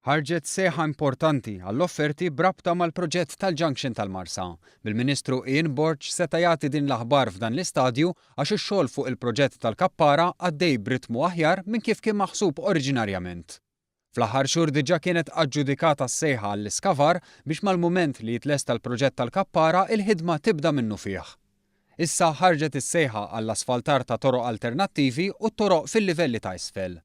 Ħarġet sejħa importanti għall-offerti brabta mal-proġett tal-Junction tal-Marsa. Bil-Ministru Ian Borg seta jagħti din l-aħbar f'dan l-istadju għax ix-xogħol fuq il-proġett tal-Kappara għaddej b'ritmu aħjar minn kif kien maħsub oriġinarjament. Fl-aħħar xhur diġà kienet aġġudikata s-sejħa għall-iskavar biex mal-mument li jitlesta l-proġett tal-Kappara il-ħidma tibda minnu fih. Issa ħarġet is-sejħa għall-asfaltar ta' toroq alternattivi u toroq fil-livelli ta' isfel.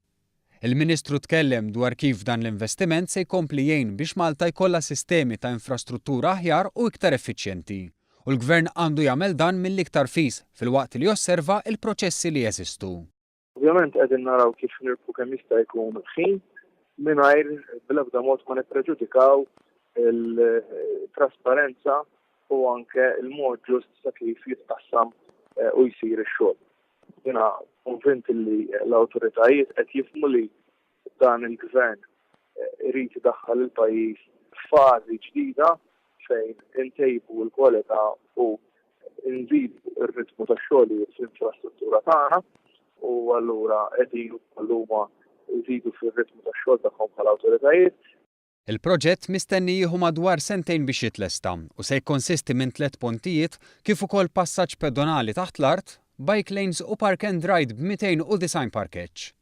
Il-Ministru tkellem dwar kif dan l-investiment se jkompli jgħin biex Malta jkollha sistemi ta' infrastruttura aħjar u iktar effiċjenti. U l-Gvern għandu jagħmel dan mill-iktar fis fil-waqt li josserva il-proċessi li jeżistu. Ovvjament qegħdin naraw kif nirpu kemm jista' jkun ħin mingħajr bl-ebda mod ma nippreġudikaw il-trasparenza u anke il-mod ġust sa kif jitqassam u jsir ix-xogħol. Jiena konvint li l-awtoritajiet qed jifhmu li dan il-Gvern irid idaħħal il-pajjiż f'fażi ġdida fejn intejbu l-kwalità u nżidu r-ritmu tax-xogħol fl-infrastruttura tagħna u allura qegħdin huma jżidu fir-ritmu tax-xogħol tagħhom bħall-awtoritajiet. Il-proġett mistenni jieħu madwar sentejn biex jitlesta u se jkonsisti minn 3 pontijiet kif ukoll passaġġ pedonali taħt l-art, bike lanes u park and ride b'290 parkeġġ.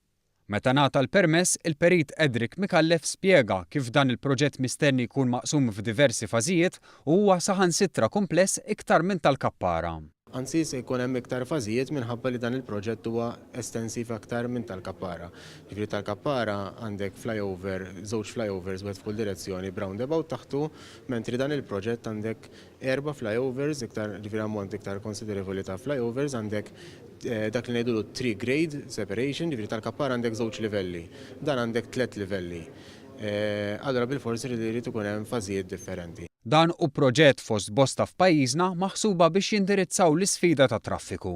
Meta ngħata l-permess, il-perit Edric Mikallef spjega kif dan il-proġett mistenni jkun maqsum f'diversi fażijiet u huwa saħansitra kumpless iktar minn tal-Kappara. Anzi se jkun hemm iktar fażijiet minħabba li dan il-proġett huwa estensiv aktar minn tal-Kappara. Ġifieri tal-Kappara għandek flyover, żewġ flyovers wieħed f'kull direzzjoni b'roundabout taħtu, mentri dan il-proġett għandek 4 flyovers, iktar ġifieri ammont iktar konsiderevoli ta' flyovers, għandek dak li ngħidulu 3 grade separation, ġifieri tal-Kappara għandek 2 livelli, dan għandek 3 livelli. Allura bil-forsi li jrid ikun hemm fażijiet differenti. Dan hu proġett fost bosta f'pajjiżna maħsuba biex jindirizzaw l-isfida ta' traffiku.